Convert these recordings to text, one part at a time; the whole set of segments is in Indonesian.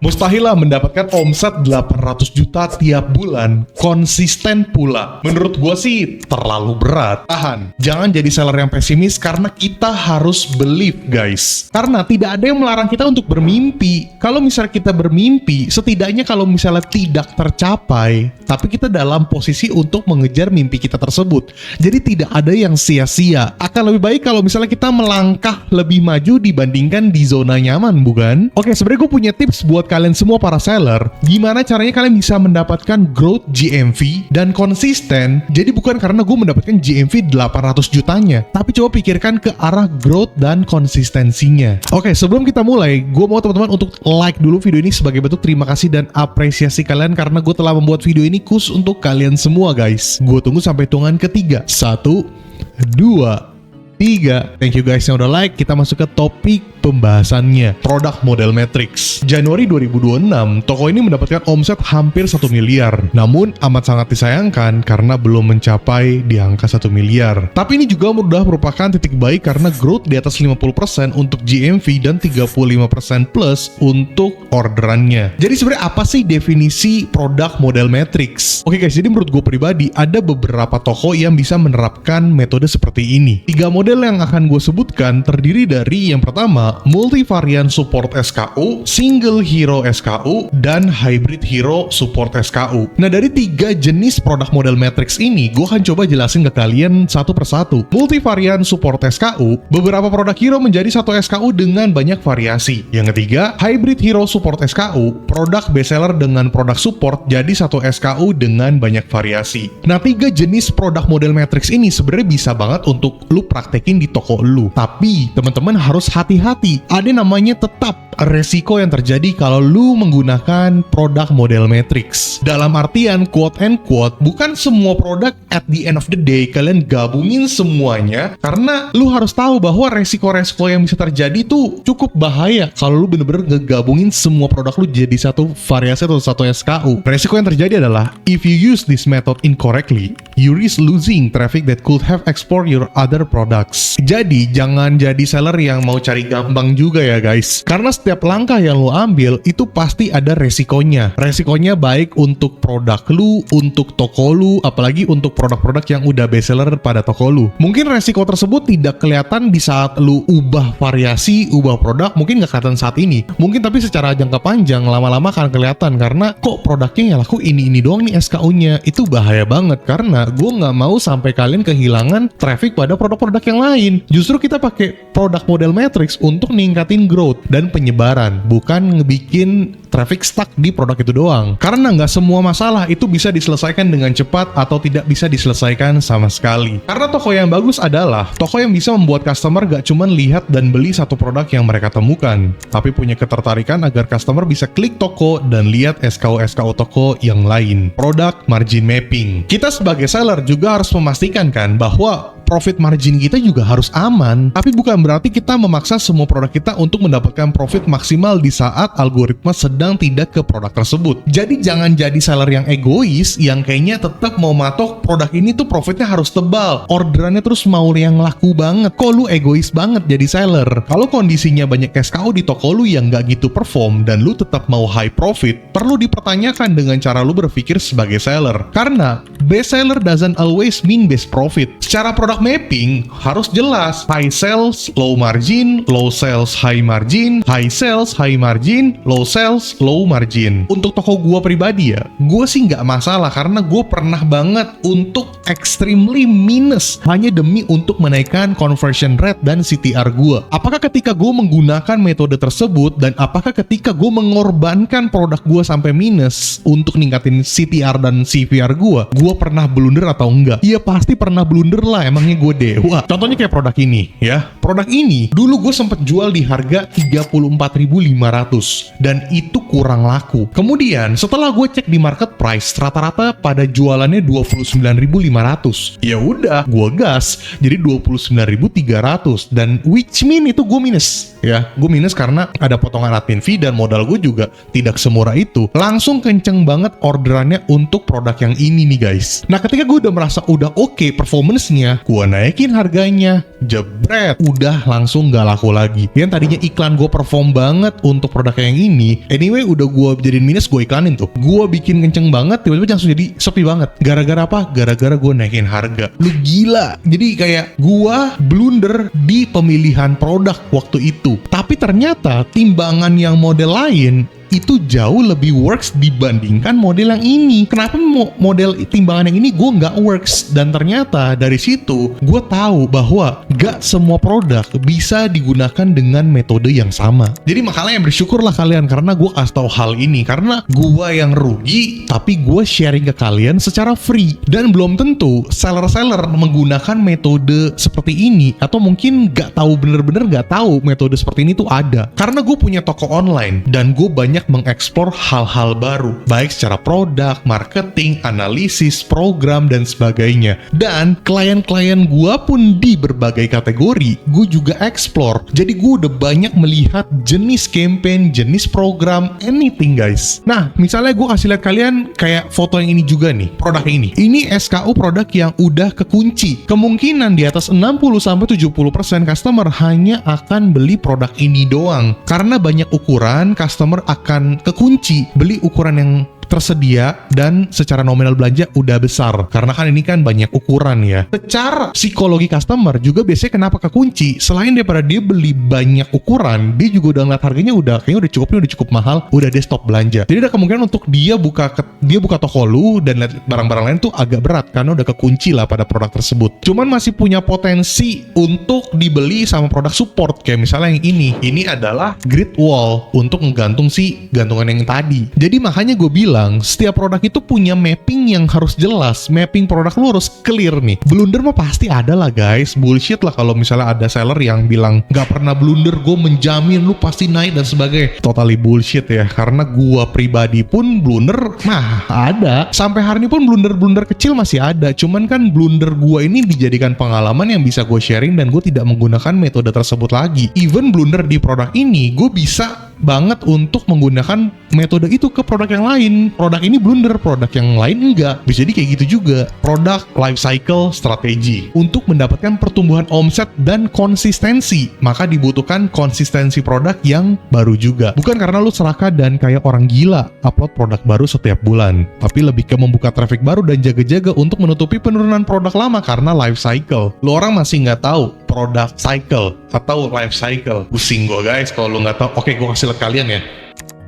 Mustahil lah mendapatkan omset 800 juta tiap bulan, konsisten pula. Menurut gue sih terlalu berat. Tahan, jangan jadi seller yang pesimis karena kita harus believe guys. Karena tidak ada yang melarang kita untuk bermimpi. Kalau misalnya kita bermimpi, setidaknya kalau misalnya tidak tercapai, tapi kita dalam posisi untuk mengejar mimpi kita tersebut. Jadi tidak ada yang sia-sia. Akan lebih baik kalau misalnya kita melangkah lebih maju dibandingkan di zona nyaman, bukan? Oke, sebenarnya gue punya tips buat kalian semua para seller, gimana caranya kalian bisa mendapatkan growth GMV dan konsisten. Jadi bukan karena gue mendapatkan GMV 800 jutanya, tapi coba pikirkan ke arah growth dan konsistensinya. Oke, sebelum kita mulai, gue mau teman-teman untuk like dulu video ini sebagai bentuk terima kasih dan apresiasi kalian karena gue telah membuat video ini khusus untuk kalian semua guys. Gue tunggu sampai hitungan ketiga. 1, 2, 3. Thank you guys yang udah like. Kita masuk ke topik pembahasannya, produk model matrix. Januari 2026, toko ini mendapatkan omset hampir 1 miliar. Namun amat sangat disayangkan karena belum mencapai di angka 1 miliar. Tapi ini juga sudah merupakan titik baik karena growth di atas 50% untuk GMV dan 35% plus untuk orderannya. Jadi sebenarnya apa sih definisi produk model matrix? Oke guys, jadi menurut gue pribadi ada beberapa toko yang bisa menerapkan metode seperti ini. 3 model yang akan gue sebutkan terdiri dari yang pertama, multivarian support SKU, single hero SKU, dan hybrid hero support SKU. Nah, dari 3 jenis produk model matrix ini, gue akan coba jelasin ke kalian satu persatu. Multivarian support SKU, beberapa produk hero menjadi satu SKU dengan banyak variasi. Yang ketiga, hybrid hero support SKU, produk bestseller dengan produk support jadi satu SKU dengan banyak variasi. Nah, 3 jenis produk model matrix ini sebenarnya bisa banget untuk lu praktekin di toko lu. Tapi, teman-teman harus hati-hati. Ada namanya tetap resiko yang terjadi kalau lu menggunakan produk model matrix. Dalam artian quote and quote, bukan semua produk at the end of the day kalian gabungin semuanya, karena lu harus tahu bahwa resiko-resiko yang bisa terjadi tuh cukup bahaya kalau lu bener-bener ngegabungin semua produk lu jadi satu variasi atau satu SKU. Resiko yang terjadi adalah if you use this method incorrectly, you risk losing traffic that could have explored your other products. Jadi jangan jadi seller yang mau cari gampang juga ya guys, karena setiap langkah yang lo ambil itu pasti ada resikonya. Resikonya baik untuk produk lu, untuk toko lu, apalagi untuk produk-produk yang udah bestseller pada toko lu. Mungkin resiko tersebut tidak kelihatan di saat lu ubah variasi, ubah produk, mungkin nggak kelihatan saat ini. Mungkin tapi secara jangka panjang lama-lama akan kelihatan karena kok produknya yang laku ini doang nih SKU-nya. Itu bahaya banget karena gue nggak mau sampai kalian kehilangan traffic pada produk-produk yang lain. Justru kita pakai produk model matrix untuk ningkatin growth dan penyebaran, bukan ngebikin traffic stuck di produk itu doang. Karena nggak semua masalah itu bisa diselesaikan dengan cepat atau tidak bisa diselesaikan sama sekali. Karena toko yang bagus adalah toko yang bisa membuat customer gak cuma lihat dan beli satu produk yang mereka temukan, tapi punya ketertarikan agar customer bisa klik toko dan lihat SKU-SKU toko yang lain. Product margin mapping. Kita sebagai seller juga harus memastikan kan bahwa profit margin kita juga harus aman, tapi bukan berarti kita memaksa semua produk kita untuk mendapatkan profit maksimal di saat algoritma sedang tidak ke produk tersebut. Jadi jangan jadi seller yang egois, yang kayaknya tetap mau matok produk ini tuh profitnya harus tebal, orderannya terus mau yang laku banget. Kok lu egois banget jadi seller? Kalau kondisinya banyak SKU di toko lu yang gak gitu perform dan lu tetap mau high profit, perlu dipertanyakan dengan cara lu berpikir sebagai seller. Karena best seller doesn't always mean best profit. Secara produk mapping harus jelas, high sales, low margin, low sales, high margin, high sales, high margin, low sales, low margin. Untuk toko gua pribadi ya, gua sih nggak masalah karena gua pernah banget untuk extremely minus hanya demi untuk menaikkan conversion rate dan CTR gua. Apakah ketika gua menggunakan metode tersebut dan apakah ketika gua mengorbankan produk gua sampai minus untuk ningkatin CTR dan CVR gua pernah blunder atau enggak? Iya pasti pernah blunder lah, emangnya gue dewa. Contohnya kayak produk ini ya. Produk ini dulu gue sempet jual di harga 34.500 dan itu kurang laku. Kemudian setelah gue cek di market price, rata-rata pada jualannya 29.500. Ya udah, gue gas jadi 29.300 dan which mean itu gue minus ya. Gue minus karena ada potongan admin fee dan modal gue juga tidak semurah itu. Langsung kenceng banget orderannya untuk produk yang ini nih guys. guys. Nah ketika gue udah merasa udah oke performance-nya, gue naikin harganya, jebret, udah langsung gak laku lagi. Yang tadinya iklan gue perform banget untuk produk yang ini, anyway udah gue jadiin minus, gue iklanin tuh. Gue bikin kenceng banget, tiba-tiba langsung jadi sepi banget. Gara-gara apa? Gara-gara gue naikin harga. Lu gila. Jadi kayak gue blunder di pemilihan produk waktu itu. Tapi ternyata timbangan yang model lain itu jauh lebih works dibandingkan model yang ini. Kenapa model timbangan yang ini gue nggak works? Dan ternyata dari situ gue tahu bahwa nggak semua produk bisa digunakan dengan metode yang sama. Jadi makanya bersyukurlah kalian karena gue kasih tahu hal ini, karena gue yang rugi tapi gue sharing ke kalian secara free. Dan belum tentu seller-seller menggunakan metode seperti ini, atau mungkin nggak tahu, bener-bener nggak tahu metode seperti ini tuh ada. Karena gue punya toko online dan gue banyak mengeksplor hal-hal baru, baik secara produk, marketing, analisis, program, dan sebagainya. Dan klien-klien gue pun di berbagai kategori, gue juga explore. Jadi gue udah banyak melihat jenis campaign, jenis program, anything guys. Nah, misalnya gue kasih lihat kalian kayak foto yang ini juga nih, produk ini. Ini SKU produk yang udah kekunci. Kemungkinan di atas 60-70% customer hanya akan beli produk ini doang. Karena banyak ukuran, customer akan kekunci beli ukuran yang tersedia dan secara nominal belanja udah besar, karena kan ini kan banyak ukuran ya. Secara psikologi customer juga biasanya kenapa kekunci, selain daripada dia beli banyak ukuran, dia juga udah ngeliat harganya kayaknya udah cukup mahal, udah dia stop belanja. Jadi ada kemungkinan untuk dia buka toko lu dan lihat barang-barang lain tuh agak berat karena udah kekunci lah pada produk tersebut. Cuman masih punya potensi untuk dibeli sama produk support, kayak misalnya yang ini adalah grid wall untuk menggantung si gantungan yang tadi. Jadi makanya gue bilang setiap produk itu punya mapping yang harus jelas. Mapping produk lu harus clear nih. Blunder mah pasti ada lah guys. Bullshit lah kalau misalnya ada seller yang bilang gak pernah blunder, gue menjamin lu pasti naik dan sebagainya. Totally bullshit ya. Karena gue pribadi pun blunder mah ada. Sampai hari ini pun blunder-blunder kecil masih ada. Cuman kan blunder gue ini dijadikan pengalaman yang bisa gue sharing dan gue tidak menggunakan metode tersebut lagi. Even blunder di produk ini, gue bisa banget untuk menggunakan metode itu ke produk yang lain. Produk ini blunder, produk yang lain enggak. Bisa jadi kayak gitu juga. Product life cycle strategy. Untuk mendapatkan pertumbuhan omset dan konsistensi, maka dibutuhkan konsistensi produk yang baru juga. Bukan karena lu serakah dan kayak orang gila upload produk baru setiap bulan, tapi lebih ke membuka traffic baru dan jaga-jaga untuk menutupi penurunan produk lama karena life cycle. Lu orang masih nggak tahu product cycle atau life cycle. Pusing gue guys kalau lu nggak tahu. Oke, gue kasih lihat kalian ya.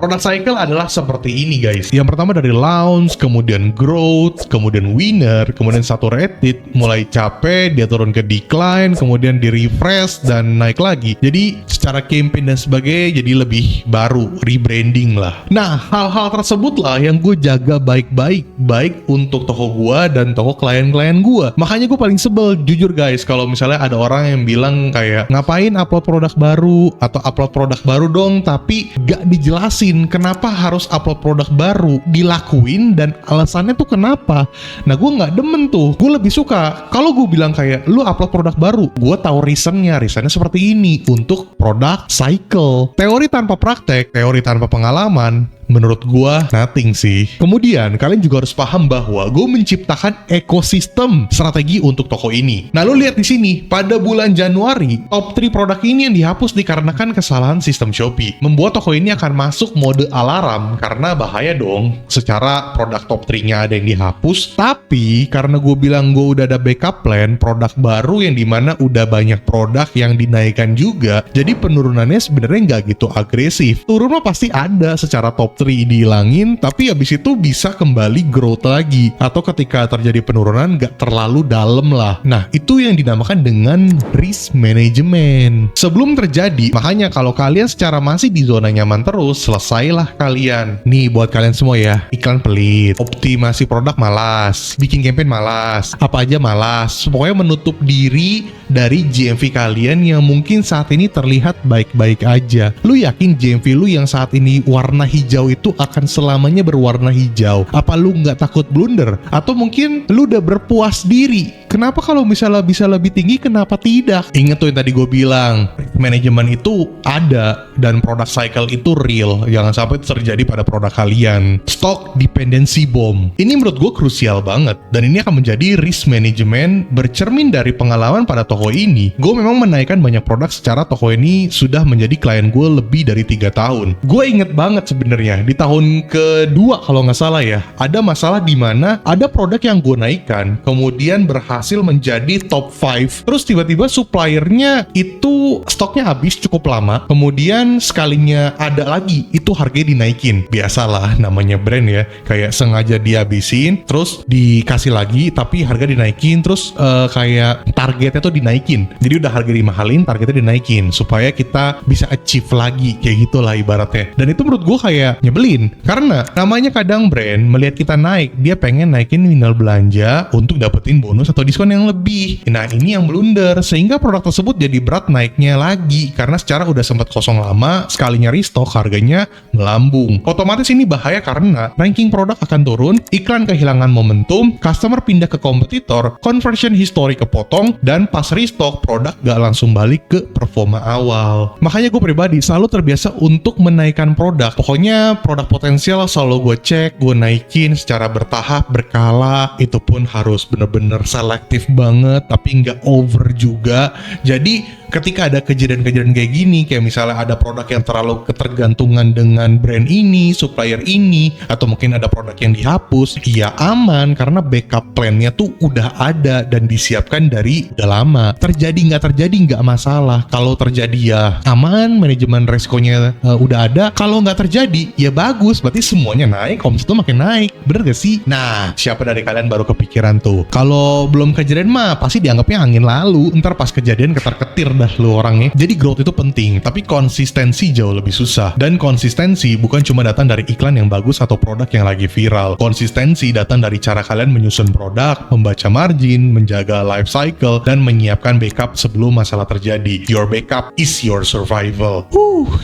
Product cycle adalah seperti ini guys. Yang pertama dari launch, kemudian growth, kemudian winner, kemudian saturated, mulai capek, dia turun ke decline, kemudian di refresh dan naik lagi. Jadi secara campaign dan sebagainya jadi lebih baru, rebranding lah. Nah, hal-hal tersebut lah yang gue jaga baik-baik, baik untuk toko gue dan toko klien-klien gue. Makanya gue paling sebel, jujur guys, kalau misalnya ada orang yang bilang kayak, ngapain upload produk baru, atau upload produk baru dong, tapi gak dijelasin kenapa harus upload produk baru, dilakuin dan alasannya tuh kenapa. Nah gue nggak demen tuh. Gue lebih suka kalau gue bilang kayak lu upload produk baru, gue tahu reasonnya seperti ini untuk product cycle. Teori tanpa praktek, teori tanpa pengalaman, menurut gua nothing sih. Kemudian kalian juga harus paham bahwa gue menciptakan ekosistem strategi untuk toko ini. Nah lu lihat di sini, pada bulan Januari top 3 produk ini yang dihapus dikarenakan kesalahan sistem Shopee, membuat toko ini akan masuk mode alarm karena bahaya dong. Secara produk top 3-nya ada yang dihapus, tapi karena gue bilang gue udah ada backup plan produk baru yang dimana udah banyak produk yang dinaikkan juga, jadi penurunannya sebenarnya nggak gitu agresif. Turun mah pasti ada secara top 3 dihilangin, tapi habis itu bisa kembali growth lagi, atau ketika terjadi penurunan gak terlalu dalam lah. Nah itu yang dinamakan dengan risk management sebelum terjadi. Makanya kalau kalian secara masih di zona nyaman terus, selesailah kalian. Nih buat kalian semua ya, iklan pelit, optimasi produk malas, bikin campaign malas, apa aja malas, pokoknya menutup diri dari GMV kalian yang mungkin saat ini terlihat baik-baik aja. Lu yakin GMV lu yang saat ini warna hijau itu akan selamanya berwarna hijau? Apa lu nggak takut blunder? Atau mungkin lu udah berpuas diri? Kenapa kalau misalnya bisa lebih tinggi, kenapa tidak? Ingat tuh yang tadi gue bilang, manajemen itu ada dan product cycle itu real. Jangan sampai itu terjadi pada produk kalian. Stock dependency bomb. Ini menurut gue krusial banget. Dan ini akan menjadi risk management bercermin dari pengalaman pada toko ini. Gue memang menaikkan banyak produk secara toko ini sudah menjadi klien gue lebih dari 3 tahun. Gue inget banget sebenarnya di tahun kedua kalau nggak salah ya, ada masalah di mana ada produk yang gue naikkan, kemudian berhasil menjadi top 5. Terus tiba-tiba suppliernya itu stoknya habis cukup lama, kemudian sekalinya ada lagi, itu harganya dinaikin. Biasalah namanya brand ya, kayak sengaja dihabisin, terus dikasih lagi, tapi harga dinaikin, terus kayak targetnya tuh dinaikin. Jadi udah harga dimahalin, targetnya dinaikin, supaya kita bisa achieve lagi, kayak gitulah ibaratnya. Dan itu menurut gue kayak nyebelin, karena namanya kadang brand melihat kita naik, dia pengen naikin minimal belanja untuk dapetin bonus atau diskon yang lebih. Nah ini yang blunder, sehingga produk tersebut jadi berat naiknya lagi, karena secara udah sempat kosong lama, sekalinya restock harganya melambung. Otomatis ini bahaya karena ranking produk akan turun, iklan kehilangan momentum, customer pindah ke kompetitor, conversion history kepotong, dan pas restock produk gak langsung balik ke performa awal. Makanya gue pribadi selalu terbiasa untuk menaikkan produk. Pokoknya produk potensial selalu gue cek, gue naikin secara bertahap, berkala. Itu pun harus bener-bener selektif banget, tapi nggak over juga. Jadi ketika ada kejadian-kejadian kayak gini, kayak misalnya ada produk yang terlalu ketergantungan dengan brand ini, supplier ini, atau mungkin ada produk yang dihapus, ya aman karena backup plan-nya tuh udah ada dan disiapkan dari udah lama. Terjadi nggak terjadi nggak masalah. Kalau terjadi ya aman, manajemen resikonya udah ada. Kalau nggak terjadi ya bagus, berarti semuanya naik, omset tuh makin naik. Bener gak sih? Nah, siapa dari kalian baru kepikiran tuh? Kalau belum kejadian mah pasti dianggapnya angin lalu. Ntar pas kejadian ketar-ketir dah lu orangnya. Jadi growth itu penting, tapi konsistensi jauh lebih susah. Dan konsistensi bukan cuma datang dari iklan yang bagus atau produk yang lagi viral. Konsistensi datang dari cara kalian menyusun produk, membaca margin, menjaga life cycle, dan menyiapkan backup sebelum masalah terjadi. Your backup is your survival.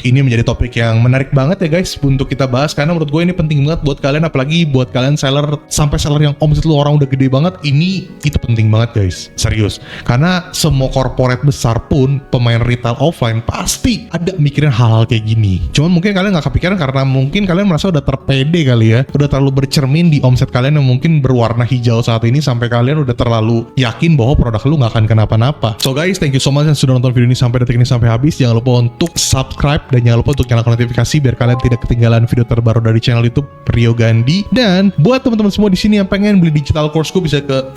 Ini menjadi topik yang menarik banget ya guys untuk kita bahas, karena menurut gue ini penting banget buat kalian, apalagi buat kalian seller, sampai seller yang omset lu orang udah gede banget. Itu penting banget guys, serius. Karena semua corporate besar pun, pemain retail offline pasti ada mikirin hal-hal kayak gini. Cuman mungkin kalian nggak kepikiran karena mungkin kalian merasa udah terpede kali ya, udah terlalu bercermin di omset kalian yang mungkin berwarna hijau saat ini, sampai kalian udah terlalu yakin bahwa produk lu nggak akan kenapa-napa. So guys, thank you so much yang sudah nonton video ini sampai detik ini sampai habis. Jangan lupa untuk subscribe dan jangan lupa untuk nyalakan notifikasi biar kalian tidak ketinggalan video terbaru dari channel YouTube Rio Gandhi. Dan buat teman-teman semua di sini yang pengen beli digital course-ku, bisa ke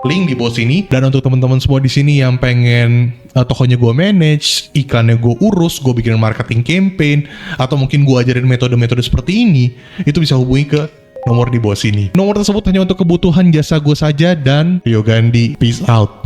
link di bawah sini. Dan untuk teman-teman semua di sini yang pengen tokonya gue manage, iklannya gue urus, gue bikin marketing campaign, atau mungkin gue ajarin metode-metode seperti ini, itu bisa hubungi ke nomor di bawah sini. Nomor tersebut hanya untuk kebutuhan jasa gue saja. Dan Rio Gandhi, peace out.